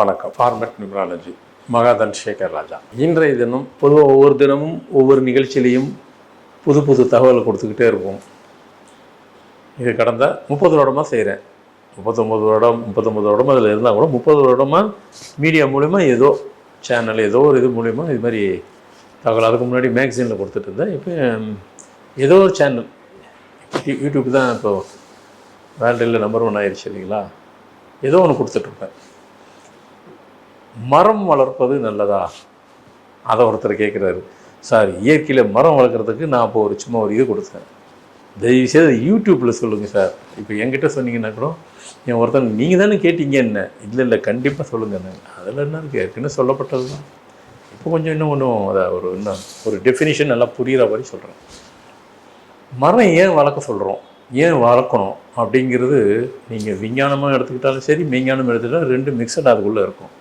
வணக்கம். Format numerology Mahadhan Sekar ராஜா. இன்றைய தினம் பொதுவாக ஒவ்வொரு தினமும் ஒவ்வொரு நிகழ்ச்சியிலையும் புது புது தகவல் கொடுத்துக்கிட்டே இருப்போம். இது கடந்த 30 வருடமாக செய்கிறேன். 39 வருடம் அதில் இருந்தால் கூட 30 வருடமாக மீடியா மூலிமா ஏதோ சேனல் ஏதோ ஒரு இது மூலிமா இது மாதிரி தகவல். அதுக்கு முன்னாடி மேக்சினில் கொடுத்துட்டு இருந்தேன். இப்போ ஏதோ ஒரு சேனல் யூடியூப் தான் இப்போது வேர்ல்டில் நம்பர் 1 ஆயிடுச்சு இல்லைங்களா. ஏதோ ஒன்று கொடுத்துட்ருப்பேன். மரம் வளர்ப்பது நல்லதா? அதை ஒருத்தர் கேட்குறாரு. சார், இயற்கையில் மரம் வளர்க்குறதுக்கு நான் இப்போ சும்மா ஒரு இது கொடுத்தேன், தயவுசெய்து யூடியூப்பில் சொல்லுங்கள் சார். இப்போ என்கிட்ட சொன்னீங்கன்னா கூட என் ஒருத்தன் நீங்கள் தானே கேட்டீங்க என்ன? இல்லை கண்டிப்பாக சொல்லுங்கண்ணே. அதில் என்ன இருக்குது, ஏற்கனவே சொல்லப்பட்டது தான். இப்போ கொஞ்சம் இன்னும் அதை ஒரு டெஃபினிஷன் நல்லா புரிகிற மாதிரி சொல்கிறேன். மரம் ஏன் வளர்க்க சொல்கிறோம், ஏன் வளர்க்கணும் அப்படிங்கிறது நீங்கள் விஞ்ஞானமாக எடுத்துக்கிட்டாலும் சரி, மெய்ஞானம் எடுத்துக்கிட்டாலும் ரெண்டு மிக்சட் அதுக்குள்ளே இருக்கும்.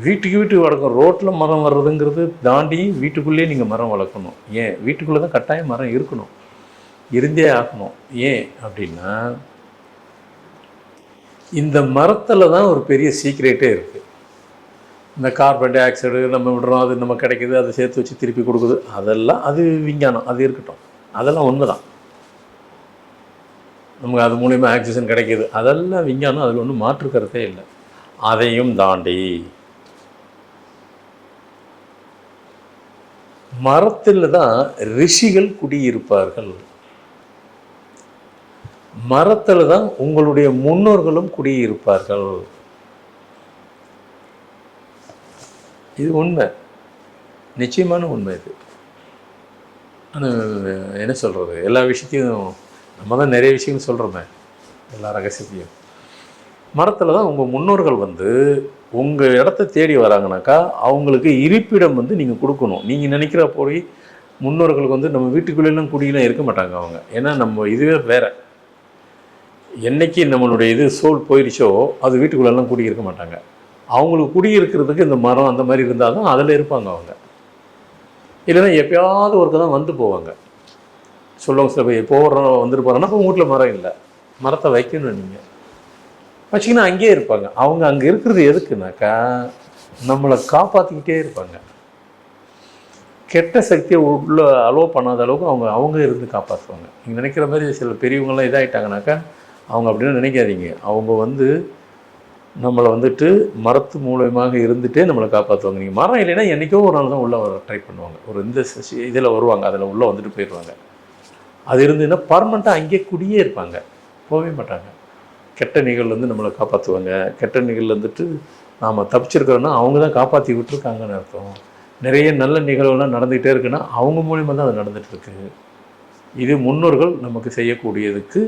வீட்டுக்கு வளர்க்கும். ரோட்டில் மரம் வர்றதுங்கிறது தாண்டி வீட்டுக்குள்ளேயே நீங்கள் மரம் வளர்க்கணும். ஏன்? வீட்டுக்குள்ளே தான் கட்டாயம் மரம் இருக்கணும், இருந்தே ஆகணும். ஏன் அப்படின்னா இந்த மரத்தில் தான் ஒரு பெரிய சீக்ரெட்டே இருக்குது. இந்த கார்பன் டை ஆக்சைடு நம்ம விடுறோம், அது நம்ம கிடைக்கிது, அதை சேர்த்து வச்சு திருப்பி கொடுக்குது, அதெல்லாம் அது விஞ்ஞானம், அது இருக்கட்டும், அதெல்லாம் உண்மை தான். நமக்கு அது மூலிமா ஆக்சிஜன் கிடைக்கிது, அதெல்லாம் விஞ்ஞானம், அதில் ஒன்றும் மாற்று கருத்தே இல்லை. அதையும் தாண்டி மரத்தில் தான் ரிஷிகள் குடியிருப்பார்கள். மரத்தில் தான் உங்களுடைய முன்னோர்களும் குடியிருப்பார்கள். இது உண்மை, நிச்சயமான உண்மை. இது என்ன சொல்கிறது, எல்லா விஷயத்தையும் நம்ம தான் நிறைய விஷயங்கள் சொல்கிறோமே, எல்லா ரகசியத்தையும். மரத்தில் தான் உங்கள் முன்னோர்கள் உங்கள் இடத்த தேடி வராங்கனாக்கா அவங்களுக்கு இருப்பிடம் நீங்கள் கொடுக்கணும். நீங்கள் நினைக்கிற போய் முன்னோர்களுக்கு நம்ம வீட்டுக்குள்ளெல்லாம் குடியெல்லாம் இருக்க மாட்டாங்க அவங்க. ஏன்னா நம்ம இதுவே வேறு. என்றைக்கு நம்மளுடைய இது சோல் போயிடுச்சோ அது வீட்டுக்குள்ளெல்லாம் குடியிருக்க மாட்டாங்க. அவங்களுக்கு குடியிருக்கிறதுக்கு இந்த மரம் அந்த மாதிரி இருந்தால் தான் அதில் இருப்பாங்க அவங்க. இல்லைன்னா எப்போயாவது ஒருக்க தான் வந்து போவாங்க. சொல்லுவாங்க சில பேர், போகிறோம் வந்துட்டு போகிறோன்னா இப்போ வீட்டில் மரம் இல்லை, மரத்தை வைக்கணும், நீங்கள் வச்சிங்கன்னா அங்கேயே இருப்பாங்க. அவங்க அங்கே இருக்கிறது எதுக்குனாக்கா நம்மளை காப்பாற்றிக்கிட்டே இருப்பாங்க. கெட்ட சக்தியை உள்ள அலோவ் பண்ணாத அளவுக்கு அவங்க இருந்து காப்பாற்றுவாங்க. நீங்கள் நினைக்கிற மாதிரி சில பெரியவங்களாம் இதாகிட்டாங்கனாக்கா அவங்க அப்படின்னு நினைக்காதீங்க. அவங்க நம்மளை மரத்து மூலமாக இருந்துகிட்டே நம்மளை காப்பாற்றுவாங்க. நீங்கள் மரம் இல்லைன்னா என்றைக்கோ ஒரு நாள் தான் உள்ளே வர ட்ரை பண்ணுவாங்க. ஒரு இந்த இதில் வருவாங்க, அதில் உள்ளே வந்துட்டு போயிடுவாங்க. அது இருந்துன்னா பர்மனெண்ட்டாக அங்கேயே குடியே இருப்பாங்க, போகவே மாட்டாங்க. கெட்ட நிகழ்லேருந்து நம்மளை காப்பாற்றுவாங்க. கெட்ட நிகழ்லேருந்துட்டு நாம் தப்பிச்சிருக்கிறோன்னா அவங்க தான் காப்பாற்றி விட்டுருக்காங்கன்னு அர்த்தம். நிறைய நல்ல நிகழ்வுலாம் நடந்துகிட்டே இருக்குன்னா அவங்க மூலிமா தான் அது நடந்துகிட்ருக்கு. இது முன்னோர்கள் நமக்கு செய்யக்கூடியதுக்கு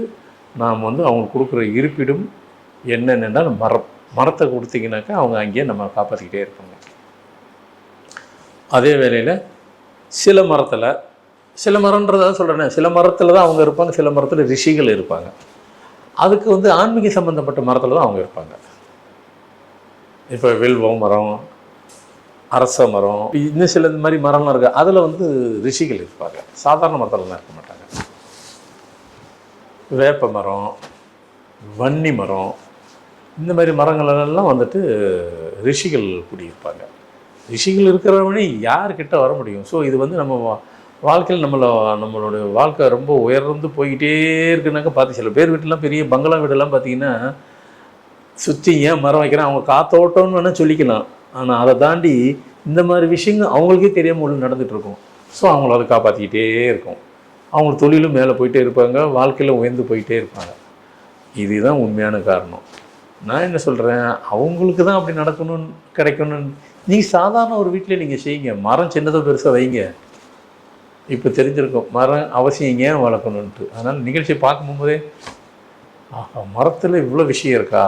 நாம் அவங்களுக்கு கொடுக்குற இருப்பிடம் என்னென்னால் மரத்தை கொடுத்தீங்கன்னாக்கா அவங்க அங்கேயே நம்ம காப்பாற்றிக்கிட்டே இருப்பாங்க. அதே வேளையில் சில மரன்றதாக சொல்கிறேன், சில மரத்தில் தான் அவங்க இருப்பாங்க, சில மரத்தில் ரிஷிகள் இருப்பாங்க. அதுக்கு ஆன்மீக சம்மந்தப்பட்ட மரத்தில் தான் அவங்க இருப்பாங்க. இப்போ வில்வம் மரம், அரச மரம், இன்னும் சில இந்த மாதிரி மரம்லாம் இருக்குது, அதில் ரிஷிகள் இருப்பாங்க. சாதாரண மரத்திலலாம் இருக்க மாட்டாங்க. வேப்ப மரம், வன்னி மரம், இந்த மாதிரி மரங்களெல்லாம் ரிஷிகள் குடியிருப்பாங்க. ரிஷிகள் இருக்கிறவனே யார்கிட்ட வர முடியும்? ஸோ இது நம்ம வாழ்க்கையில் நம்மளோட வாழ்க்கை ரொம்ப உயர்ந்து போய்கிட்டே இருக்குனாக்கா பார்த்து சில பேர் வீட்டெலாம் பெரிய பங்களா வீடெல்லாம் பார்த்திங்கன்னா சுற்றி ஏன் மரம் வைக்கிறேன், அவங்க காத்தோட்டம்னு வேணால் சொல்லிக்கலாம். ஆனால் அதை தாண்டி இந்த மாதிரி விஷயங்கள் அவங்களுக்கே தெரியாமல் உள்ள நடந்துகிட்ருக்கும். ஸோ அவங்கள அதை காப்பாற்றிக்கிட்டே இருக்கும். அவங்க தொழிலும் மேலே போயிட்டே இருப்பாங்க, வாழ்க்கையில் உயர்ந்து போயிட்டே இருப்பாங்க. இதுதான் உண்மையான காரணம். நான் என்ன சொல்கிறேன், அவங்களுக்கு தான் அப்படி நடக்கணும்னு கிடைக்கணும்னு நீங்கள் சாதாரண ஒரு வீட்டிலே நீங்கள் செய்யுங்க. மரம் சின்னதாக பெருசாக வைங்க. இப்போ தெரிஞ்சிருக்கும் மரம் அவசியம் ஏன் வளர்க்கணுன்ட்டு. அதனால் நிகழ்ச்சியை பார்க்கும்போதே ஆஹா, மரத்தில் இவ்வளோ விஷயம் இருக்கா?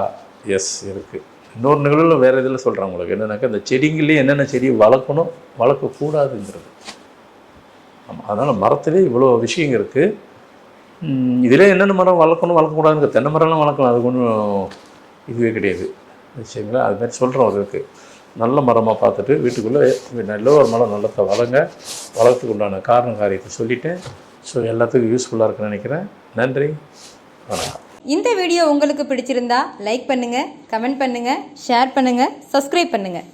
எஸ் இருக்குது. இன்னொரு நிகழ்வில் வேறு இதில் சொல்கிறேன் உங்களுக்கு. என்னென்னாக்கா இந்த செடிங்கள்லேயே என்னென்ன செடி வளர்க்கணும், வளர்க்கக்கூடாதுங்கிறது. ஆமாம், அதனால் மரத்துலேயே இவ்வளோ விஷயம் இருக்குது. இதில் என்னென்ன மரம் வளர்க்கணும் வளர்க்கக்கூடாதுங்க. தென்னை மரம்லாம் வளர்க்கலாம், அதுக்கு ஒன்றும் இதுவே கிடையாது. சரிங்களா? அது மாதிரி சொல்கிறோம். அது இருக்குது. நல்ல மரமாக பார்த்துட்டு வீட்டுக்குள்ளே நல்ல ஒரு மரம் நல்லத்தை வளர்த்துக்கு உண்டான காரியத்தை சொல்லிவிட்டேன். ஸோ எல்லாத்துக்கும் யூஸ்ஃபுல்லாக இருக்குன்னு நினைக்கிறேன். நன்றி, வணக்கம். இந்த வீடியோ உங்களுக்கு பிடிச்சிருந்தா லைக் பண்ணுங்கள், கமெண்ட் பண்ணுங்கள், ஷேர் பண்ணுங்கள், சப்ஸ்கிரைப் பண்ணுங்கள்.